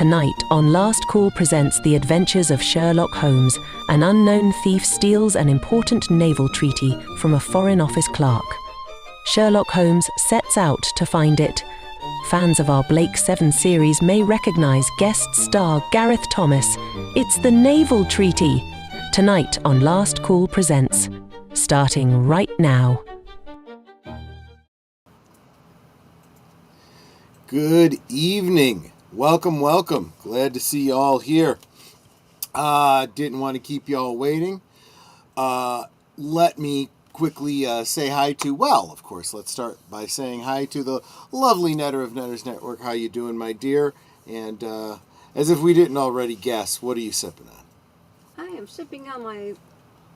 Tonight on Last Call presents the adventures of Sherlock Holmes. An unknown thief steals an important naval treaty from a Foreign Office clerk. Sherlock Holmes sets out to find it. Fans of our Blake 7 series may recognise guest star Gareth Thomas. It's the naval treaty. Tonight on Last Call presents, starting right now. Good evening. Welcome. Glad to see you all here. Didn't want to keep you all waiting. Let me quickly say hi to, of course, let's start by saying hi to the lovely Netter of Netters Network. How you doing, my dear? And as if we didn't already guess, what are you sipping on? I am sipping on my,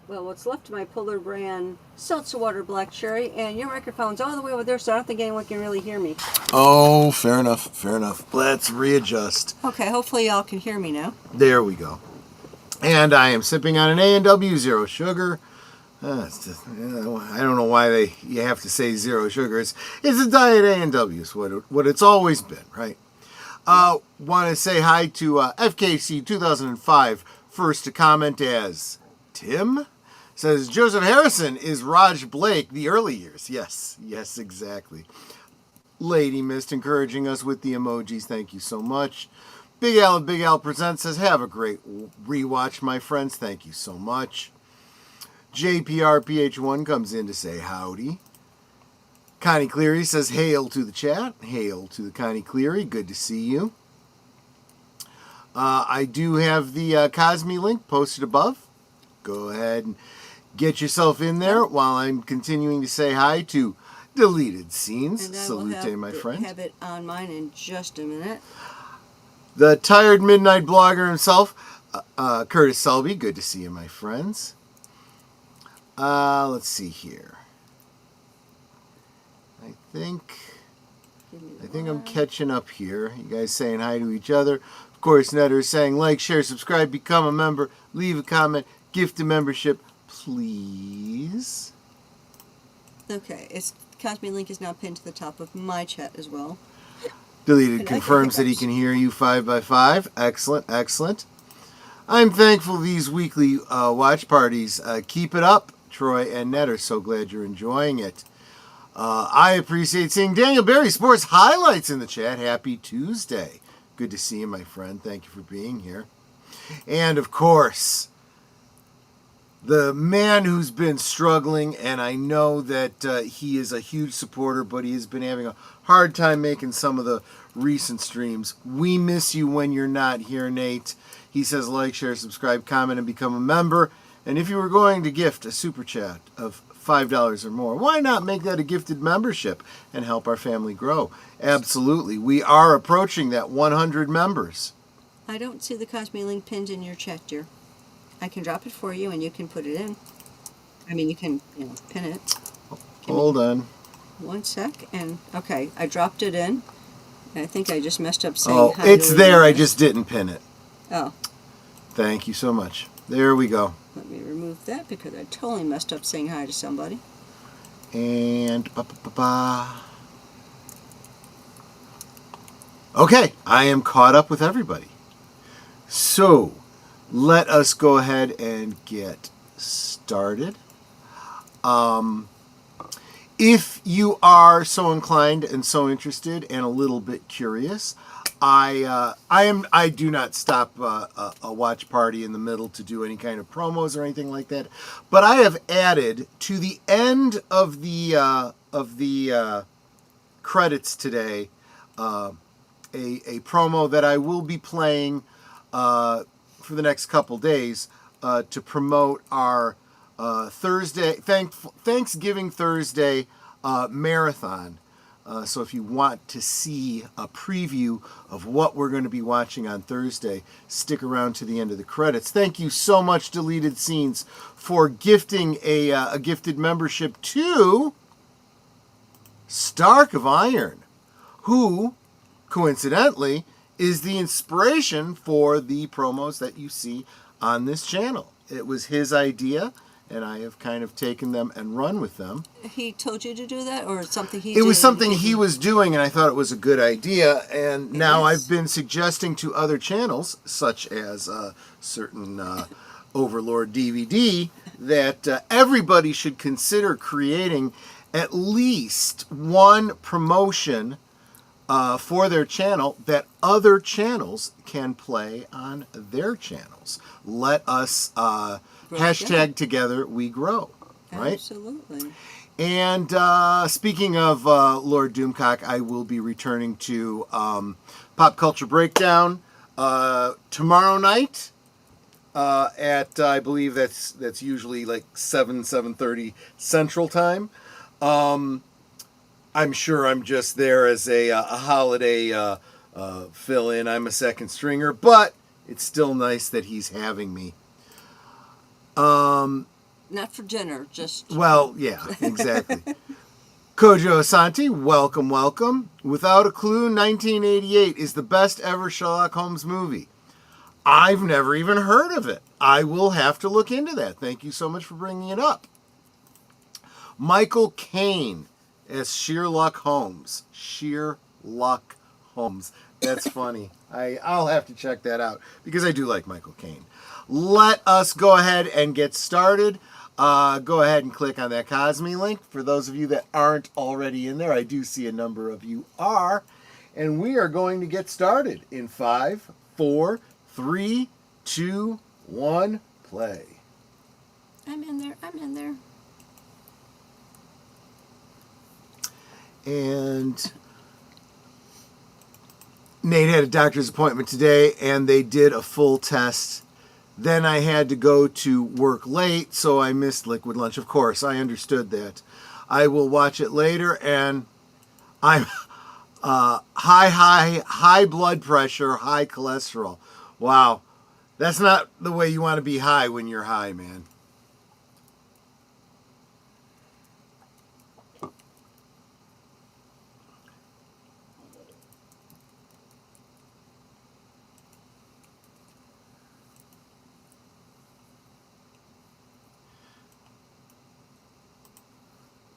what's left of my Polar brand seltzer water black cherry, and your microphone's all the way over there, so I don't think anyone can really hear me. Oh, fair enough. Let's readjust. Okay, hopefully y'all can hear me now. There we go. And I am sipping on an A&W Zero Sugar. I don't know why you have to say zero sugar. It's a diet A&W. It's what it's always been, right? Want to say hi to FKC 2005. First to comment as Tim. Says, Joseph Harrison is Raj Blake, the early years. Yes, exactly. Lady Mist encouraging us with the emojis. Thank you so much. Big Al Presents says, have a great rewatch, my friends. Thank you so much. JPRPH1 comes in to say howdy. Connie Cleary says, hail to the chat. Hail to the Connie Cleary. Good to see you. I do have the Cosme link posted above. Go ahead and get yourself in there while I'm continuing to say hi to Deleted Scenes. And I Salute, my friend. Have it on mine in just a minute. The tired midnight blogger himself, Curtis Selby. Good to see you, my friends. Let's see here. I think I'm catching up here. You guys saying hi to each other. Of course, Netter is saying like, share, subscribe, become a member, leave a comment, gift a membership, please. Okay, Cosme link is now pinned to the top of my chat as well. Deleted confirms that he can hear you 5x5. Excellent. I'm thankful these weekly watch parties. Keep it up, Troy and Netter. So glad you're enjoying it. I appreciate seeing Daniel Berry Sports Highlights in the chat. Happy Tuesday. Good to see you, my friend. Thank you for being here. And, of course, the man who's been struggling, and I know that he is a huge supporter, but he has been having a hard time making some of the recent streams. We miss you when you're not here, Nate. He says like, share, subscribe, comment, and become a member. And if you were going to gift a super chat of $5 or more, why not make that a gifted membership and help our family grow? Absolutely. We are approaching that 100 members. I don't see the Cosme link pinned in your chat, dear. I can drop it for you and you can put it in. I mean, you can, pin it. Hold on. One sec. And, okay, I dropped it in. I think I just messed up saying hi. It's there. I just didn't pin it. Oh. Thank you so much. There we go. Let me remove that because I totally messed up saying hi to somebody. And okay, I am caught up with everybody. So, let us go ahead and get started. If you are so inclined and so interested and a little bit curious, I do not stop a watch party in the middle to do any kind of promos or anything like that. But I have added to the end of the credits today a promo that I will be playing for the next couple days to promote our Thanksgiving Thursday marathon. So if you want to see a preview of what we're going to be watching on Thursday, stick around to the end of the credits. Thank you so much, Deleted Scenes, for gifting a gifted membership to Stark of Iron, who, coincidentally, is the inspiration for the promos that you see on this channel. It was his idea, and I have kind of taken them and run with them. He told you to do that, or something he It did? was something he was doing, and I thought it was a good idea. And now is. I've been suggesting to other channels, such as certain Overlord DVD, that everybody should consider creating at least one promotion for their channel that other channels can play on their channels. Let us hashtag together we grow, right? Absolutely. And speaking of Lord Doomcock, I will be returning to Pop Culture Breakdown tomorrow night at I believe that's usually like 7:30 Central Time. I'm sure I'm just there as a holiday fill-in. I'm a second stringer, but it's still nice that he's having me. Not for dinner, just... Well, yeah, exactly. Kojo Asanti, welcome, welcome. Without a Clue, 1988 is the best ever Sherlock Holmes movie. I've never even heard of it. I will have to look into that. Thank you so much for bringing it up. Michael Caine as Sherlock Holmes. Sherlock Holmes. That's funny. I'll have to check that out because I do like Michael Caine. Let us go ahead and get started. Go ahead and click on that Cosme link. For those of you that aren't already in there, I do see a number of you are. And we are going to get started in 5, 4, 3, 2, 1, play. I'm in there. And Nate had a doctor's appointment today, and they did a full test. Then I had to go to work late, so I missed liquid lunch. Of course, I understood that. I will watch it later, and I'm high blood pressure, high cholesterol. Wow, that's not the way you want to be high when you're high, man.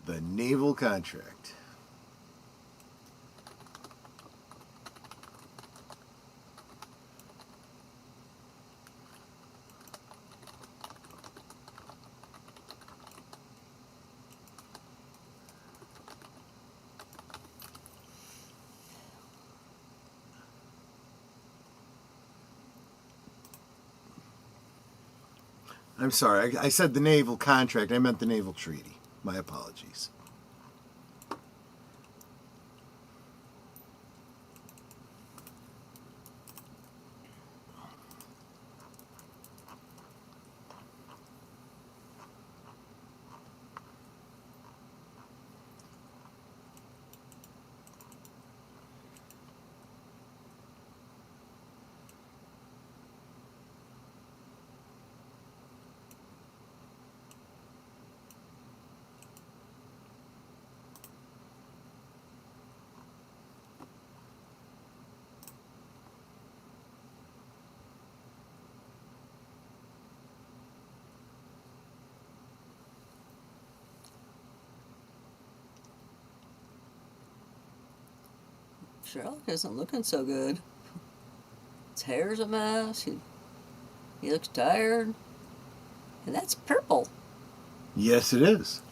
The naval contract. I'm sorry, I said the naval contract. I meant the naval treaty. My apologies. Sherlock isn't looking so good. His hair's a mess. He looks tired. And that's purple. Yes, it is.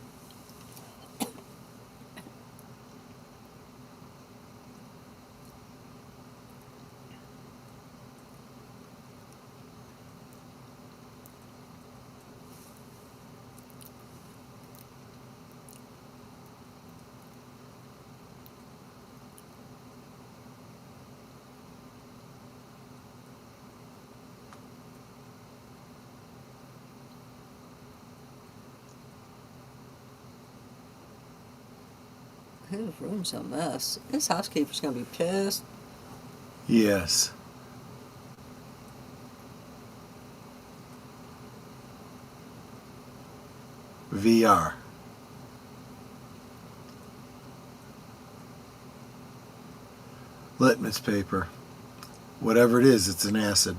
His room's a mess. His housekeeper's gonna be pissed. Yes. VR. Litmus paper. Whatever it is, it's an acid.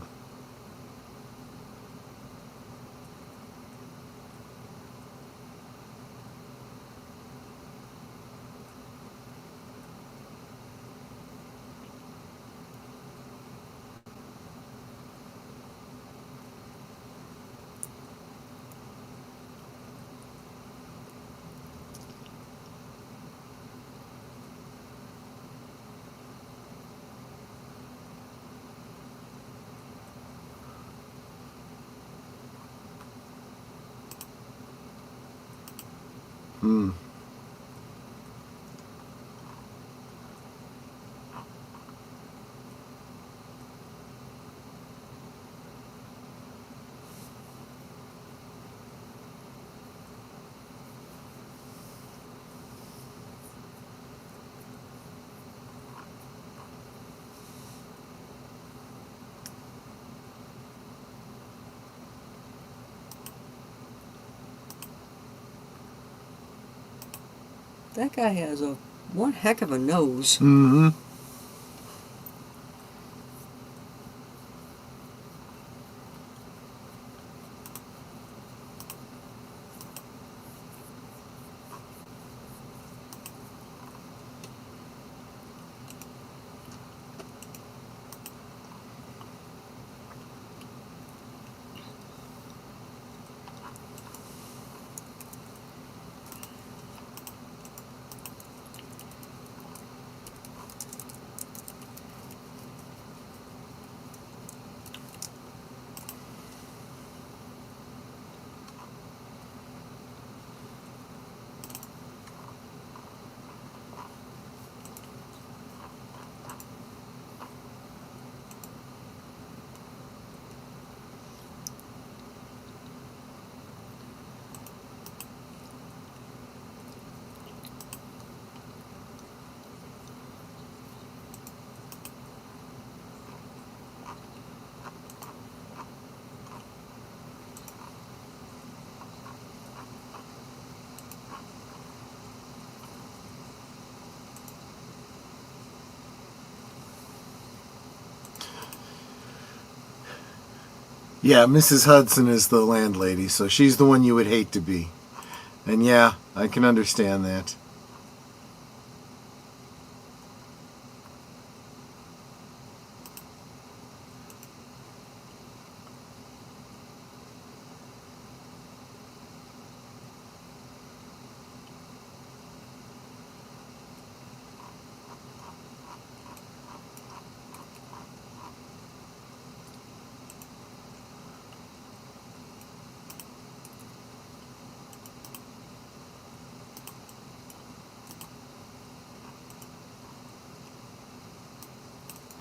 Hmm. That guy has one heck of a nose. Mm-hmm. Yeah, Mrs. Hudson is the landlady, so she's the one you would hate to be. And yeah, I can understand that.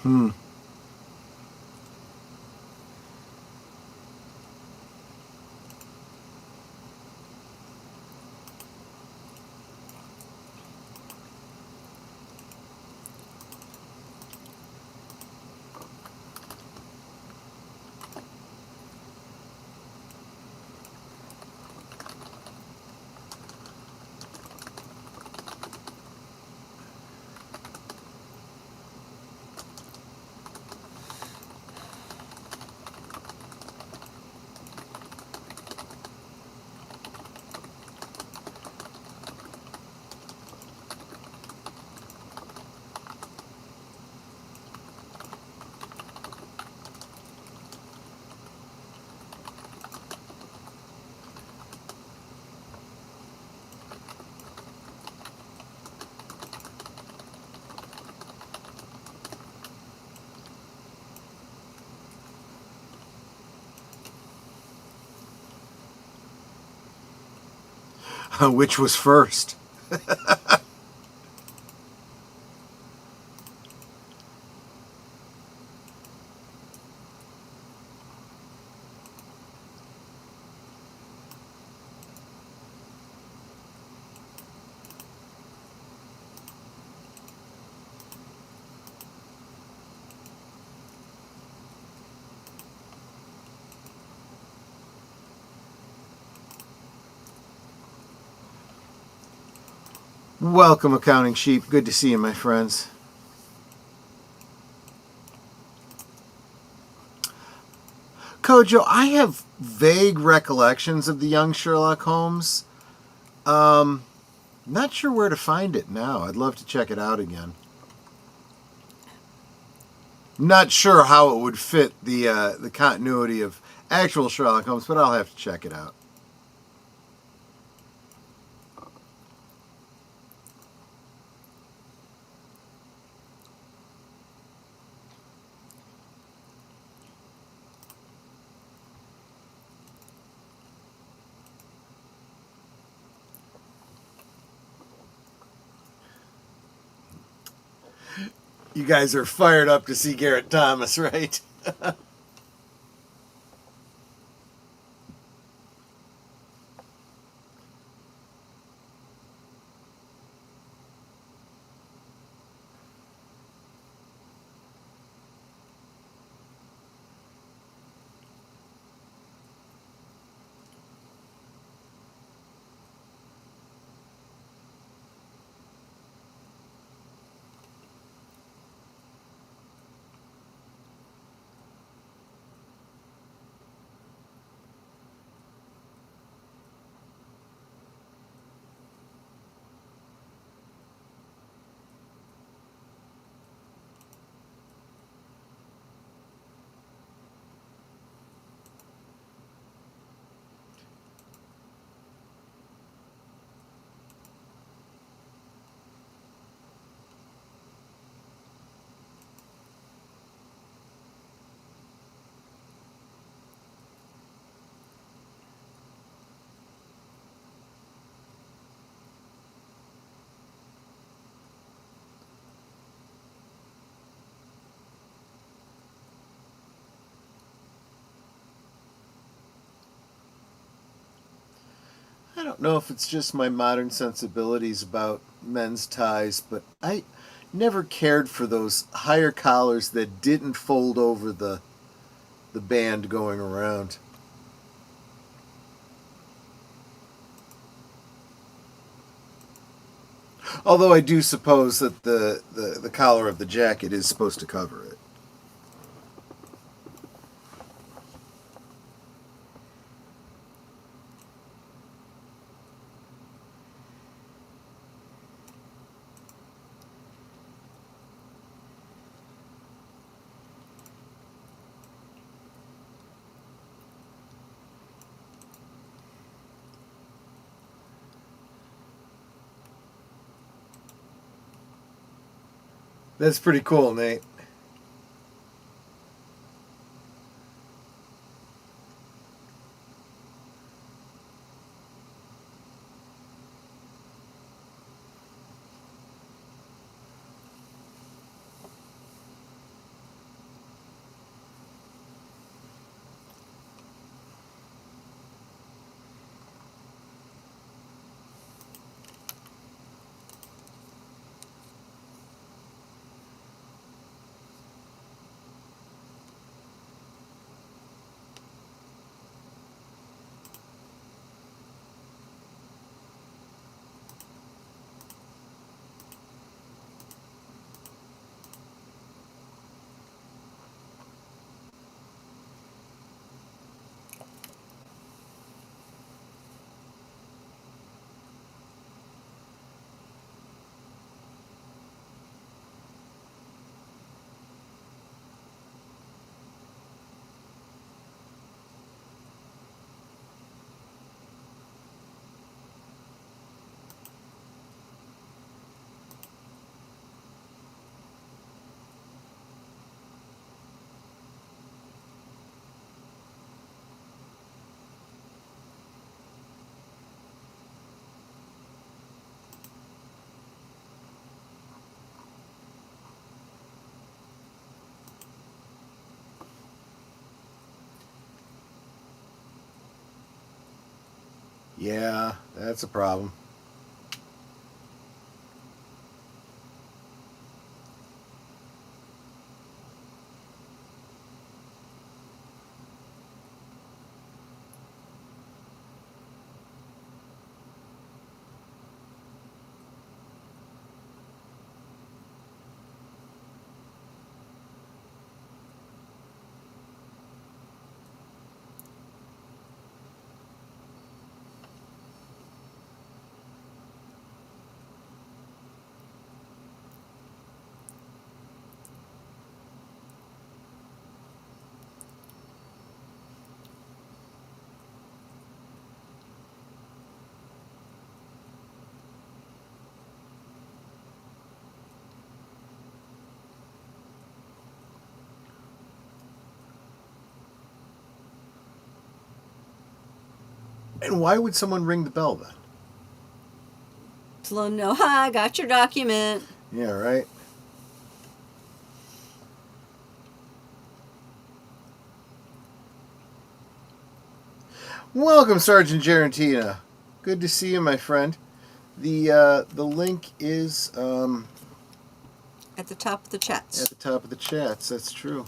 Hmm. Which was first? Welcome, Accounting Sheep. Good to see you, my friends. Kojo, I have vague recollections of the young Sherlock Holmes. Not sure where to find it now. I'd love to check it out again. Not sure how it would fit the continuity of actual Sherlock Holmes, but I'll have to check it out. You guys are fired up to see Garrett Thomas, right? I don't know if it's just my modern sensibilities about men's ties, but I never cared for those higher collars that didn't fold over the band going around. Although I do suppose that the collar of the jacket is supposed to cover it. That's pretty cool, Nate. Yeah, that's a problem. And why would someone ring the bell then? To let them know, hi, got your document. Yeah, right. Welcome, Sergeant Gerentina. Good to see you, my friend. The link is at the top of the chats. at the top of the chats. That's true.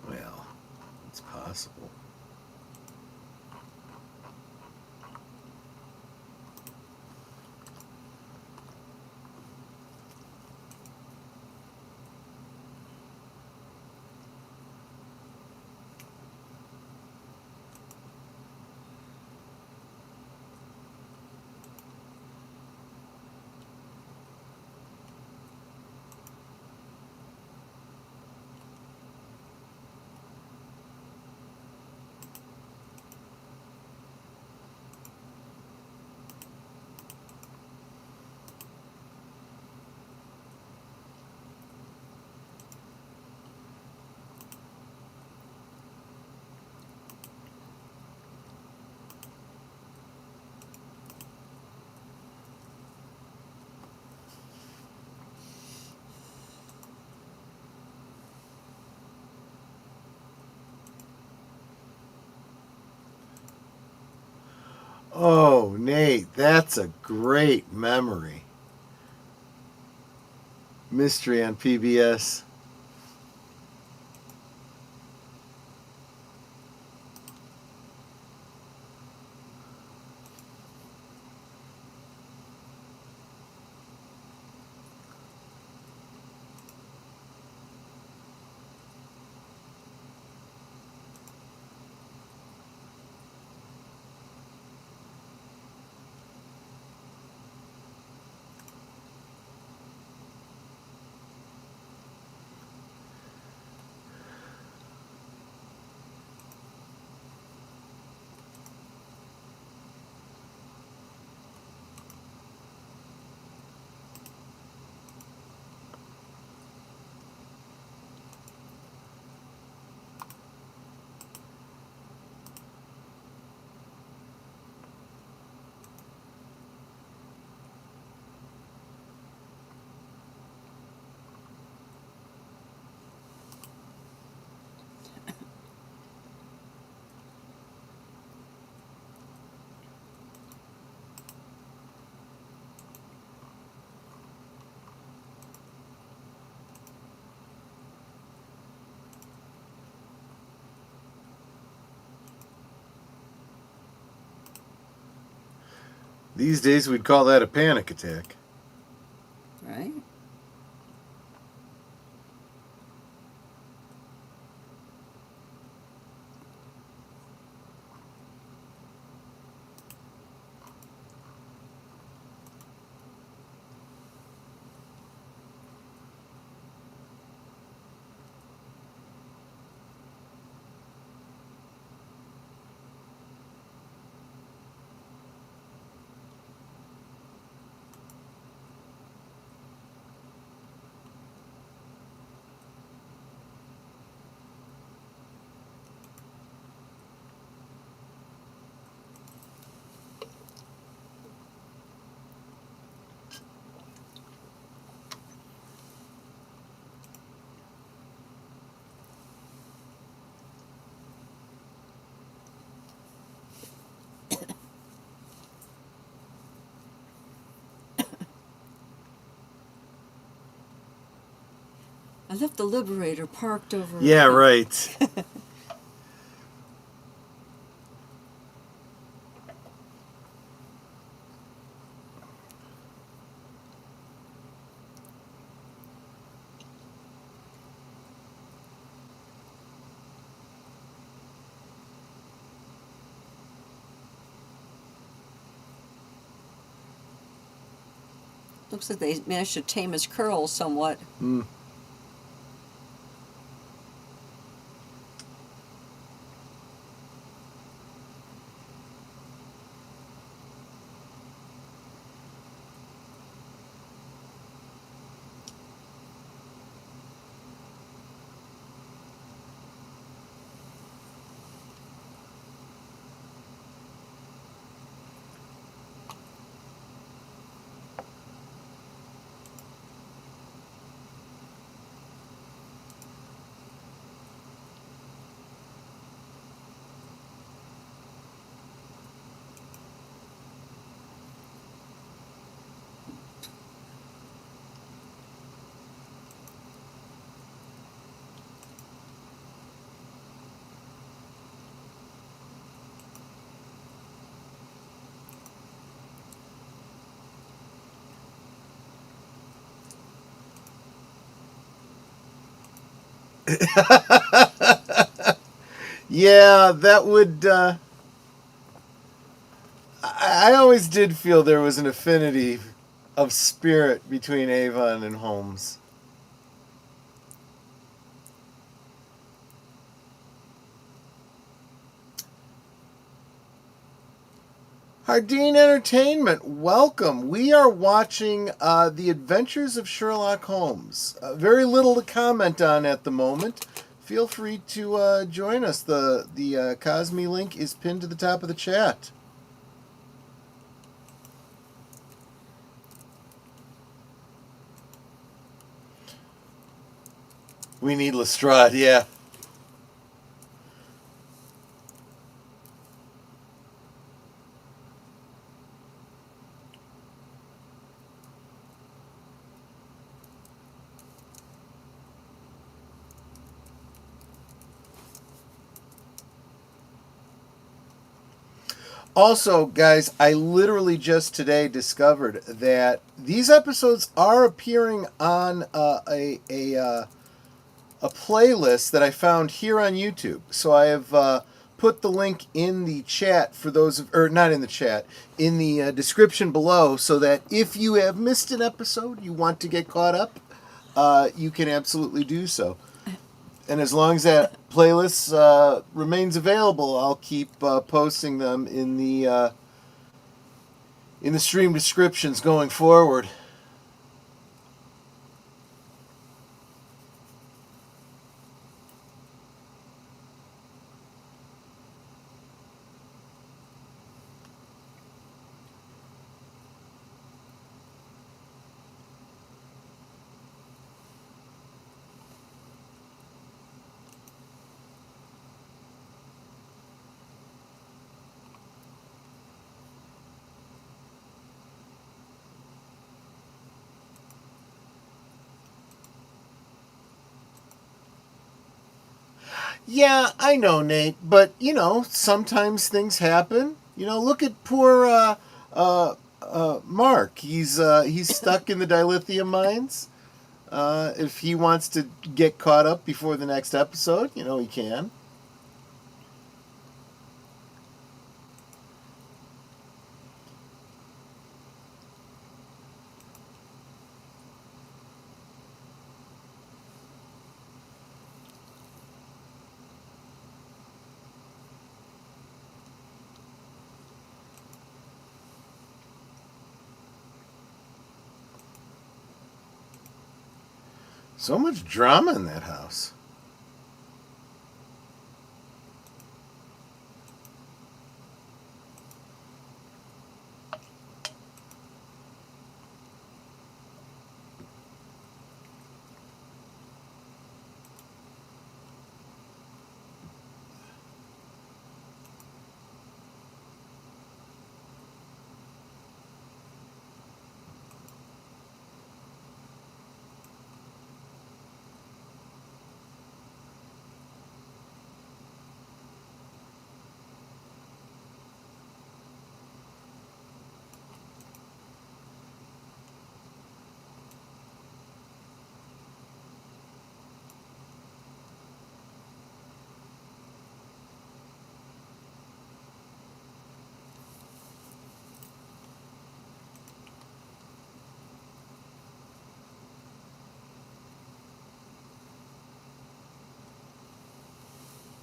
Well, it's possible. Oh, Nate, that's a great memory. Mystery on PBS. These days we'd call that a panic attack. Right? I left the Liberator parked over. Yeah, right. Looks like they managed to tame his curls somewhat. Mm. Yeah, that would. I always did feel there was an affinity of spirit between Avon and Holmes. Hardeen Entertainment, welcome. We are watching The Adventures of Sherlock Holmes. Very little to comment on at the moment. Feel free to join us. The Cosme link is pinned to the top of the chat. We need Lestrade, yeah. Also, guys, I literally just today discovered that these episodes are appearing on a playlist that I found here on YouTube. So I have put the link in the chat for those, or not in the chat, in the description below, so that if you have missed an episode, you want to get caught up, you can absolutely do so. And as long as that playlist remains available, I'll keep posting them in the stream descriptions going forward. Yeah, I know, Nate, but, sometimes things happen. Look at poor Mark. He's stuck in the dilithium mines. If he wants to get caught up before the next episode, he can. So much drama in that house.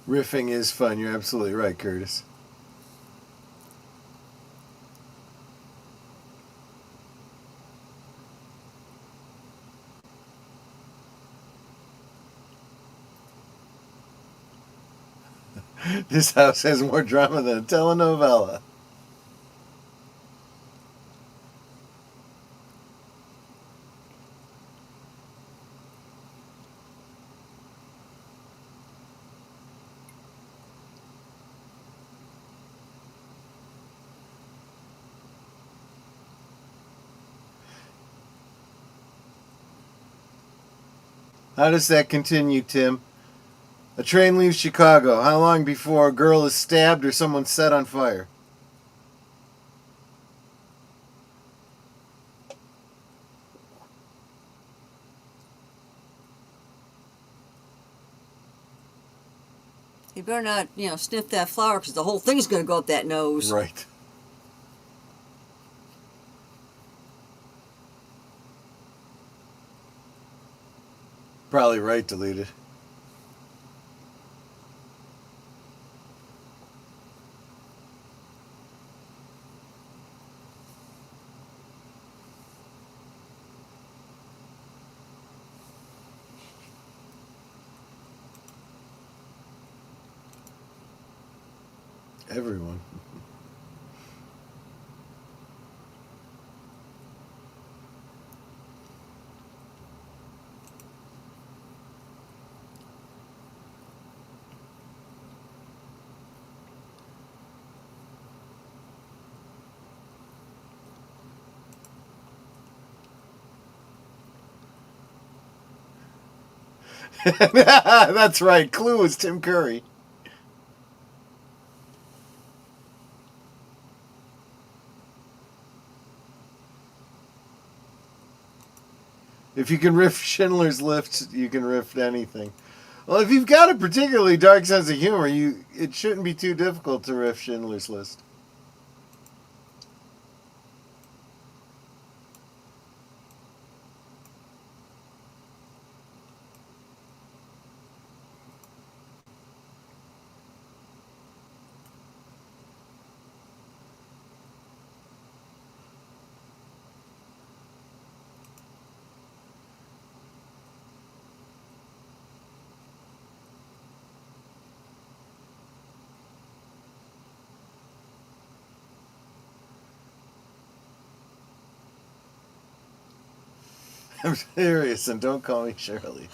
Riffing is fun. You're absolutely right, Curtis. This house has more drama than a telenovela. How does that continue, Tim? A train leaves Chicago. How long before a girl is stabbed or someone set on fire? You better not, you know, sniff that flower because the whole thing's going to go up that nose. Right. Probably right, deleted. Everyone. That's right. Clue is Tim Curry. If you can riff Schindler's List, you can riff anything. Well, if you've got a particularly dark sense of humor, it shouldn't be too difficult to riff Schindler's List. I'm serious, and don't call me Shirley.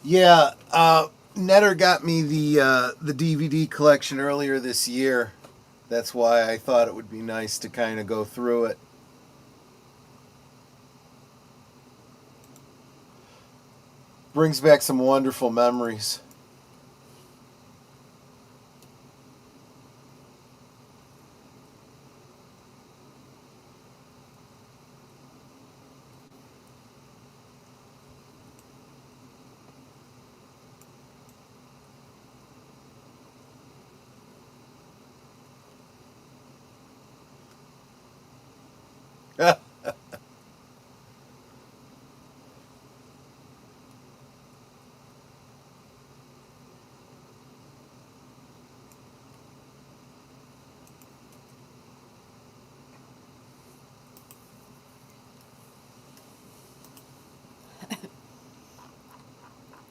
Yeah, Netter got me the DVD collection earlier this year. That's why I thought it would be nice to kind of go through it. Brings back some wonderful memories.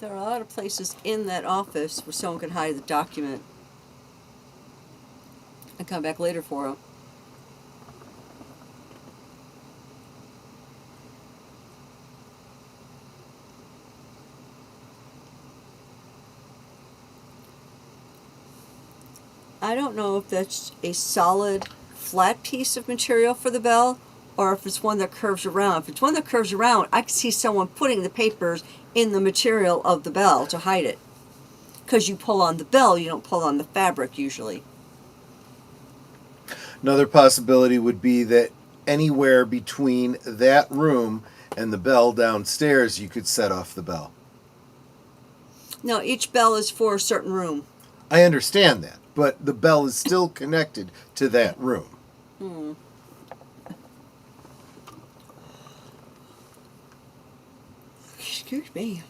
There are a lot of places in that office where someone could hide the document. come back later for it. I don't know if that's a solid, flat piece of material for the bell, or if it's one that curves around. If it's one that curves around, I can see someone putting the papers in the material of the bell to hide it. Because you pull on the bell, you don't pull on the fabric usually. Another possibility would be that anywhere between that room and the bell downstairs, you could set off the bell. No, each bell is for a certain room. I understand that, but the bell is still connected to that room. Excuse me.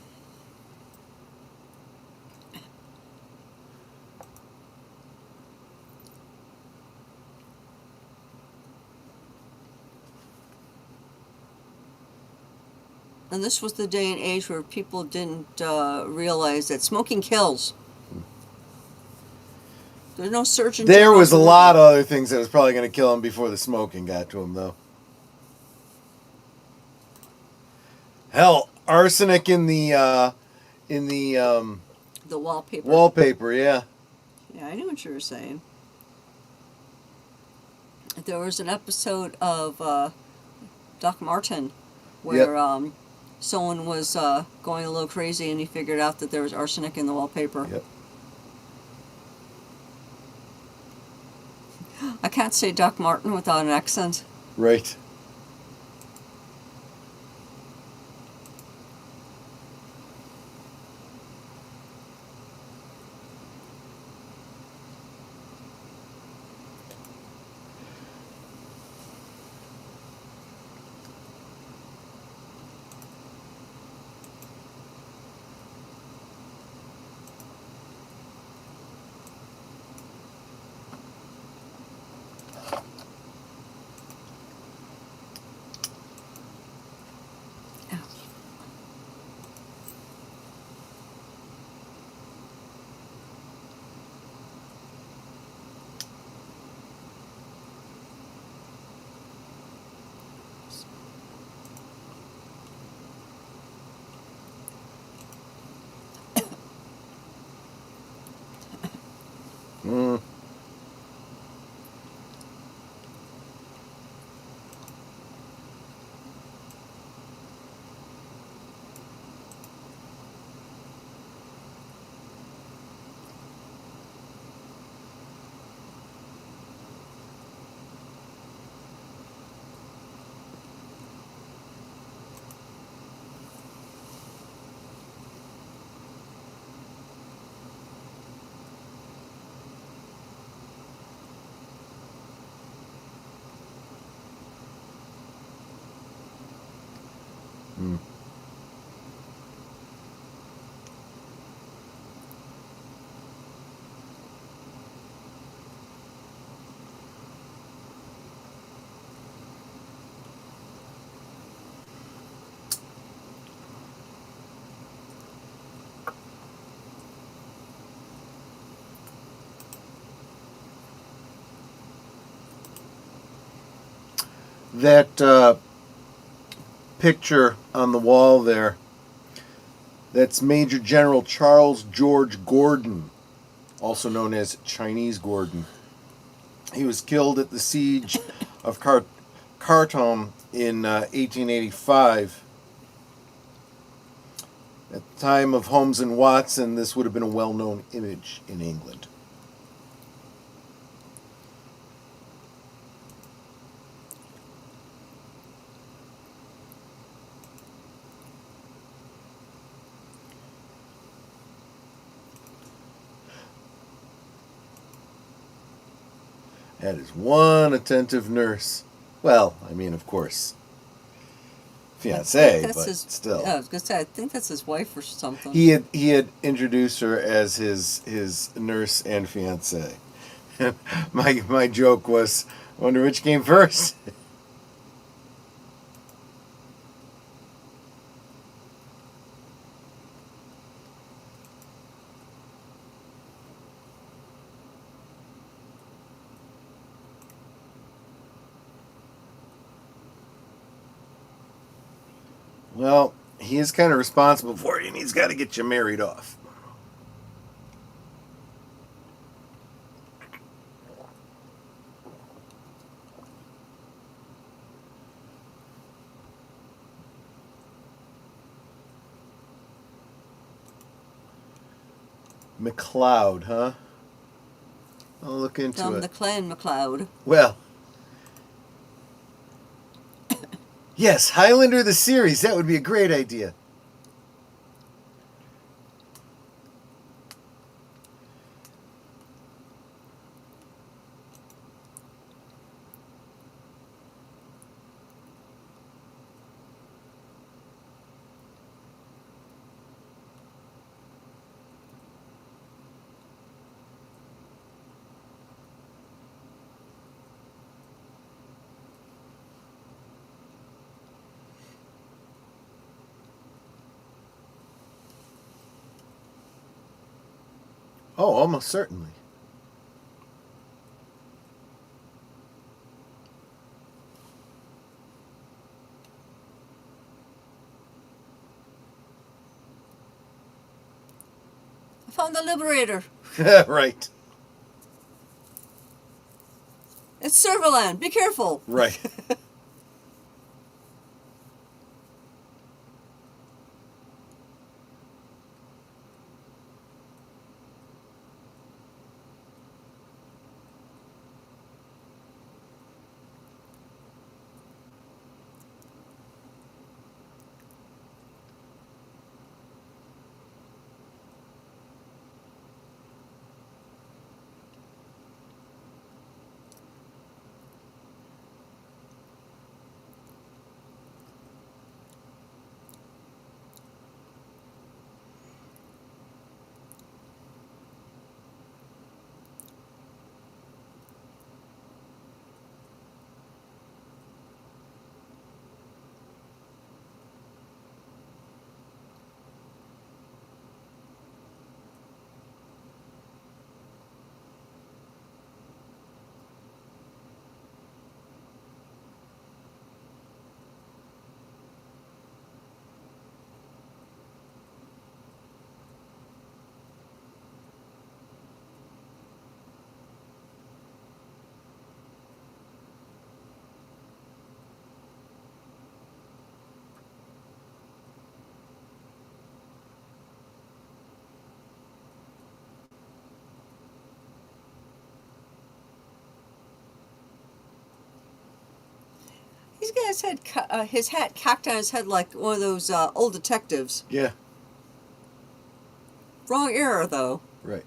And this was the day and age where people didn't realize that smoking kills. There's no surgeon. There was a lot of other things that was probably going to kill him before the smoking got to him, though. Hell, arsenic in the wallpaper. Wallpaper, yeah. Yeah, I knew what you were saying. There was an episode of Doc Martin where someone was going a little crazy and he figured out that there was arsenic in the wallpaper. Yep. I can't say Doc Martin without an accent. Right. That picture on the wall there, that's Major General Charles George Gordon, also known as Chinese Gordon. He was killed at the siege of Khartoum in 1885. At the time of Holmes and Watson, this would have been a well-known image in England. That is one attentive nurse. Well, I mean, of course, fiancé, but still. Yeah, I was gonna say, I think that's his wife or something. He had introduced her as his nurse and fiancé. my joke was, I wonder which came first. Well, he is kind of responsible for you, and he's got to get you married off. McLeod, huh? I'll look into From it. the clan McLeod. Well, yes, Highlander the series. That would be a great idea. Oh, almost certainly. I found the Liberator. Right. It's Serverland. Be careful. Right. He's got his hat cocked on his head like one of those old detectives. Yeah. Wrong era, though. Right.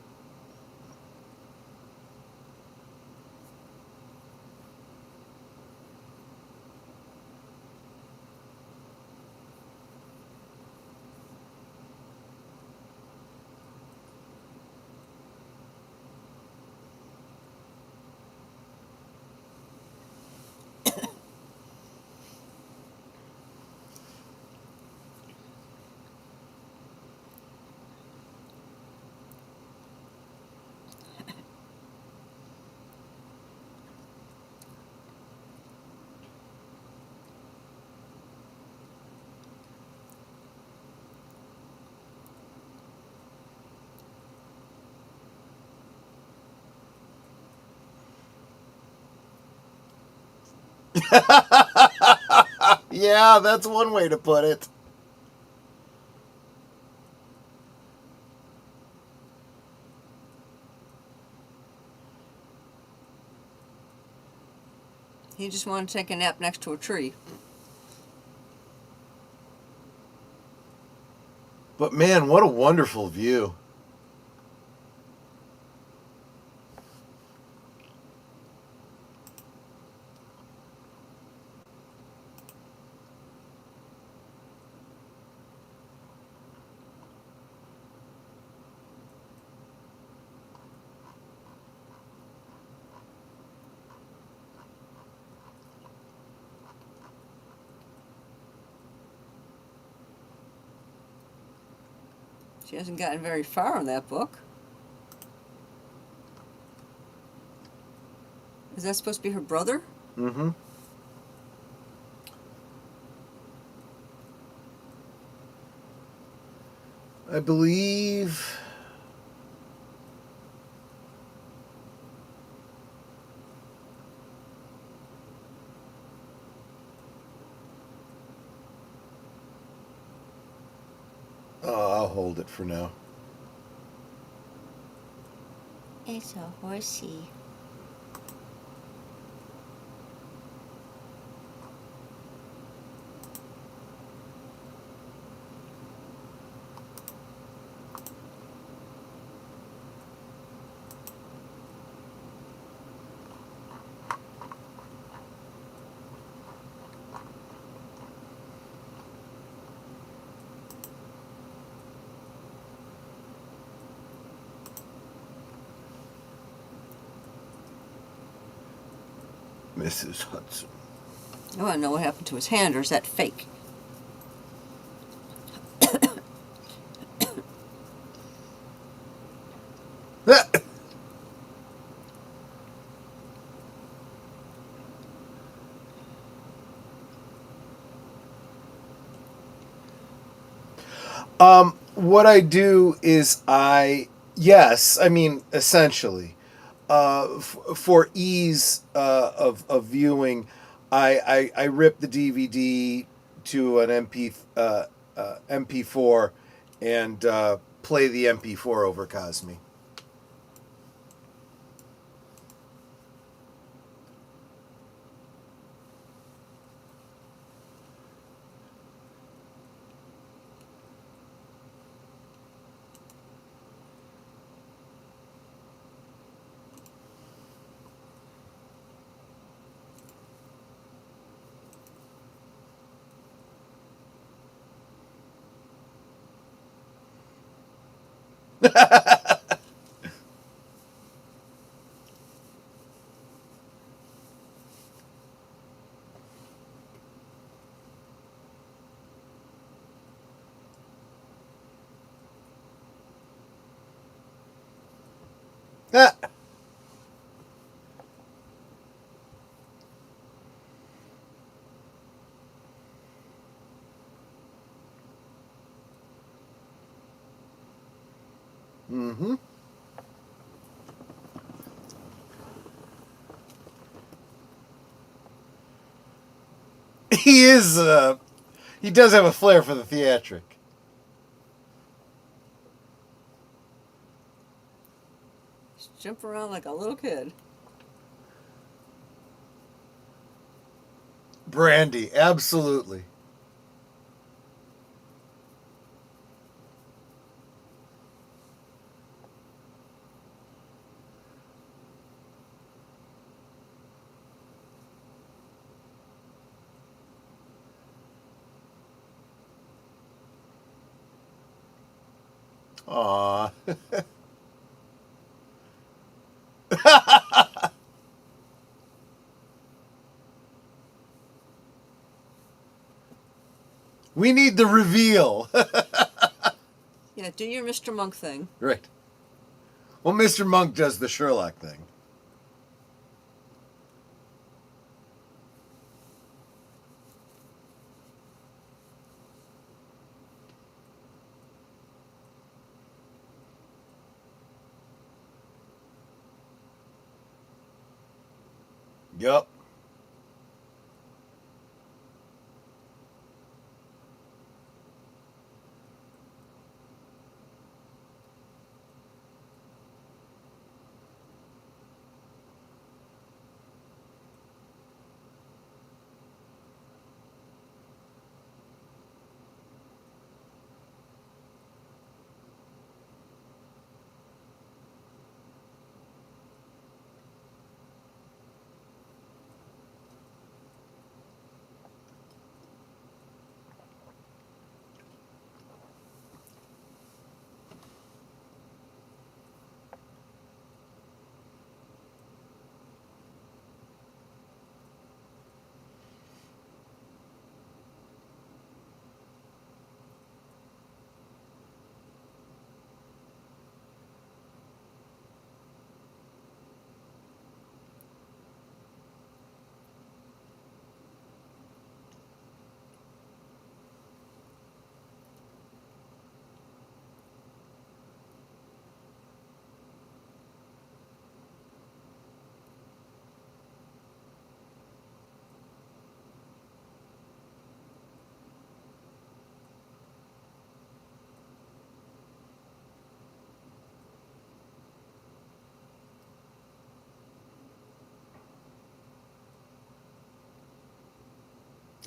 Yeah, that's one way to put it. He just wanted to take a nap next to a tree. But man, what a wonderful view. She hasn't gotten very far in that book. Is that supposed to be her brother? Mm-hmm. I believe... Oh, I'll hold it for now. It's a horsey. Mrs. Hudson. I want to know what happened to his hand, or is that fake? What I do is essentially, for ease of viewing, I rip the DVD to an MP4 and play the MP4 over Cosme. Mm-hmm. He is, he does have a flair for the theatric. Just jump around like a little kid. Brandy, absolutely. Aw. We need the reveal. Yeah, do your Mr. Monk thing. Right. Well, Mr. Monk does the Sherlock thing. Yup.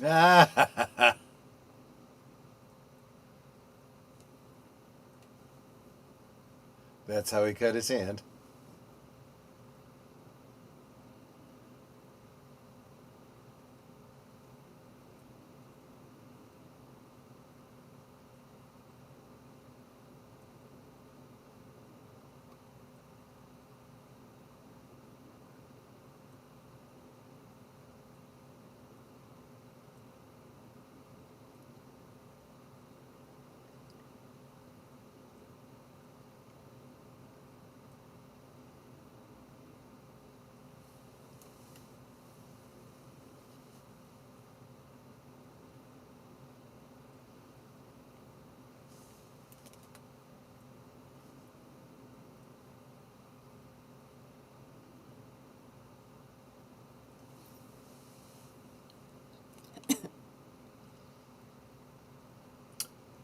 Ah, that's how he cut his hand.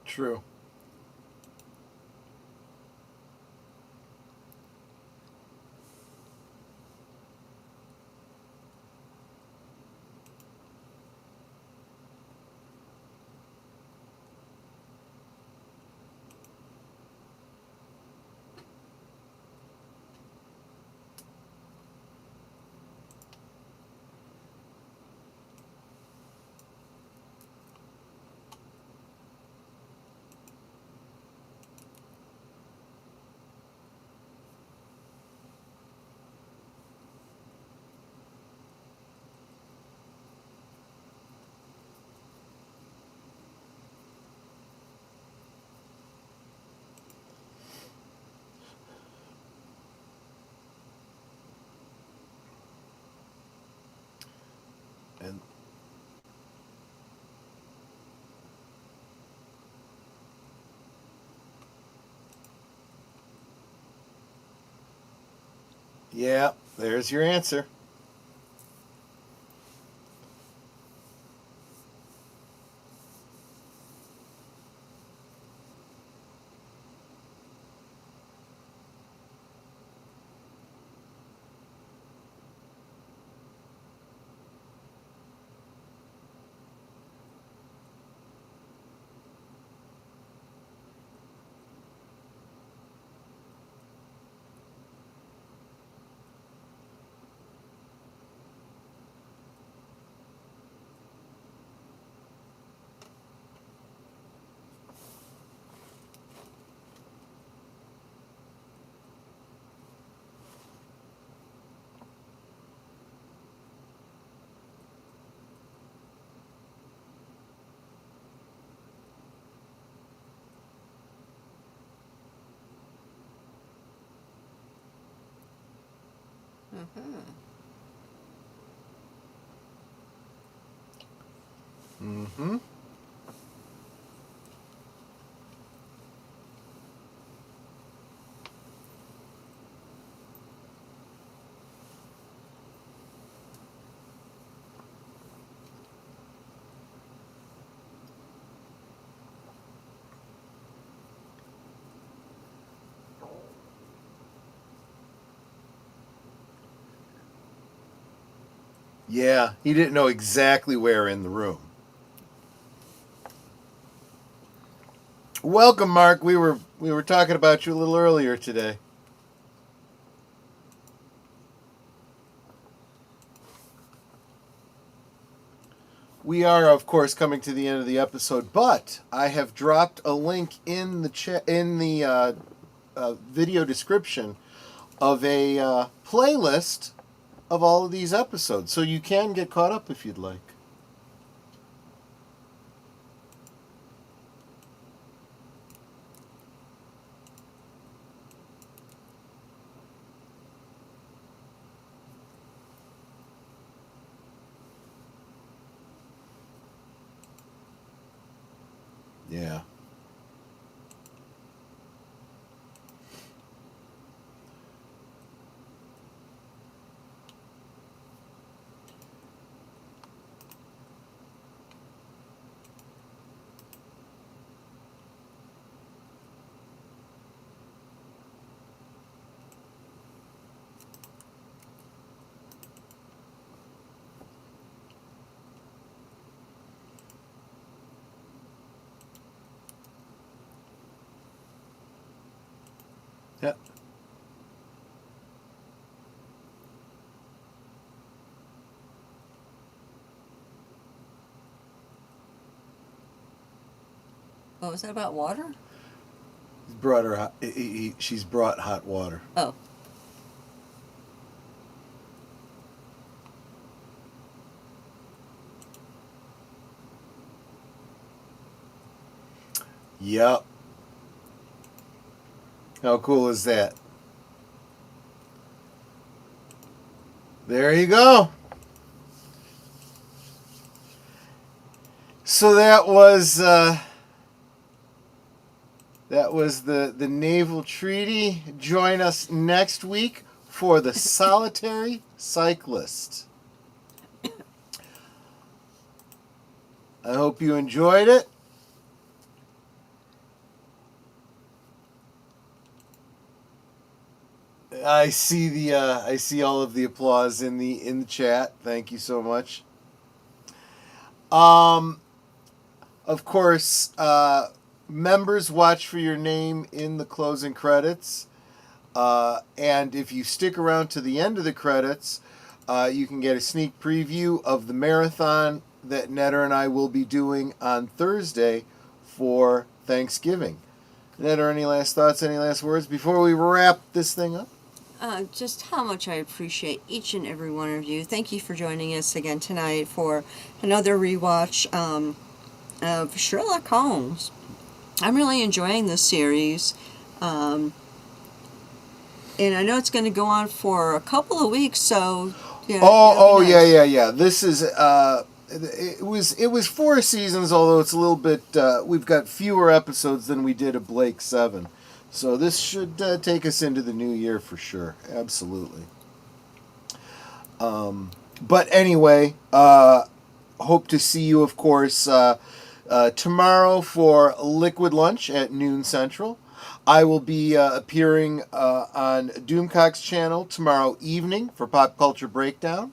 True. And yeah, there's your answer. Mm-hmm. Yeah, he didn't know exactly where in the room. Welcome, Mark. We were talking about you a little earlier today. We are, of course, coming to the end of the episode, but I have dropped a link in the video description of a playlist of all of these episodes, so you can get caught up if you'd like. Yeah. Yeah. What was that about water? He's brought her. She's brought hot water. Oh. Yep. How cool is that? There you go. So that was the Naval Treaty. Join us next week for the Solitary Cyclist. I hope you enjoyed it. I see all of the applause in the chat. Thank you so much. Of course, members, watch for your name in the closing credits. And if you stick around to the end of the credits, you can get a sneak preview of the marathon that Netter and I will be doing on Thursday for Thanksgiving. Netter, any last thoughts, any last words before we wrap this thing up? Just how much I appreciate each and every one of you. Thank you for joining us again tonight for another rewatch of Sherlock Holmes. I'm really enjoying this series. And I know it's going to go on for a couple of weeks, so... Yeah, yeah. This is... It was 4 seasons, although it's a little bit... we've got fewer episodes than we did of Blake 7. So this should take us into the new year for sure. Absolutely. But anyway, hope to see you, of course, tomorrow for Liquid Lunch at noon Central. I will be appearing on Doomcock's channel tomorrow evening for Pop Culture Breakdown.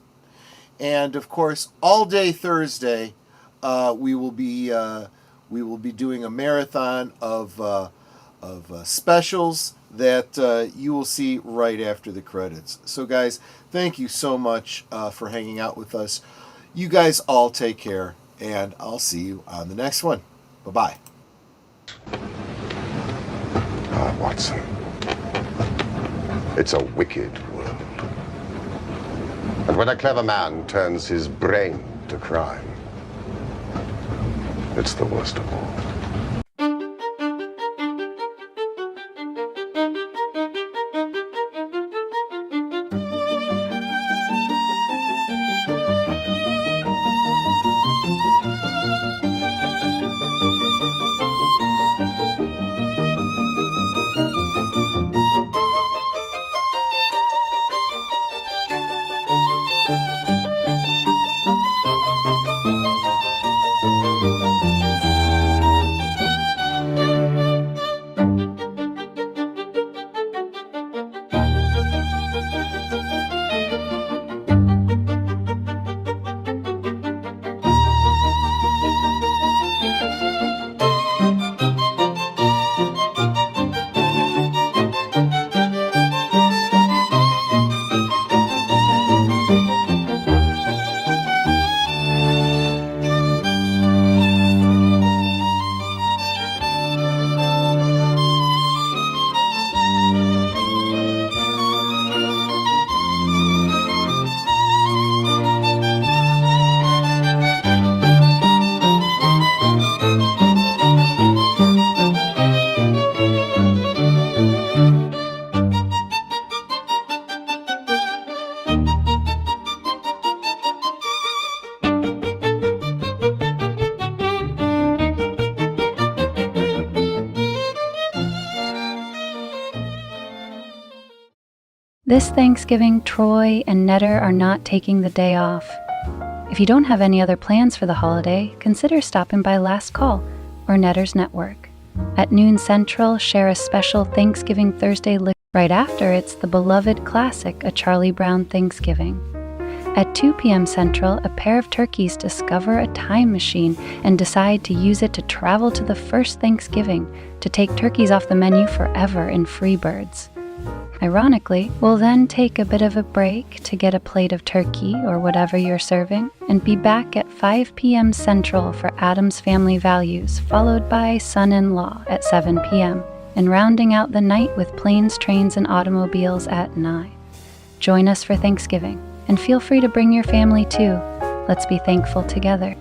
And, of course, all day Thursday, we will be doing a marathon of specials that you will see right after the credits. So, guys, thank you so much for hanging out with us. You guys all take care, and I'll see you on the next one. Bye-bye. Ah, Watson. It's a wicked world. And when a clever man turns his brain to crime, it's the worst of all. This Thanksgiving, Troy and Netter are not taking the day off. If you don't have any other plans for the holiday, consider stopping by Last Call or Netter's Network. At noon Central, share a special Thanksgiving Thursday lick. Right after, it's the beloved classic, A Charlie Brown Thanksgiving. At 2 p.m. Central, a pair of turkeys discover a time machine and decide to use it to travel to the first Thanksgiving to take turkeys off the menu forever in Freebirds. Ironically, we'll then take a bit of a break to get a plate of turkey or whatever you're serving, and be back at 5 p.m. Central for Addams Family Values, followed by Son-in-Law at 7 p.m., and rounding out the night with Planes, Trains, and Automobiles at 9. Join us for Thanksgiving, and feel free to bring your family too. Let's be thankful together.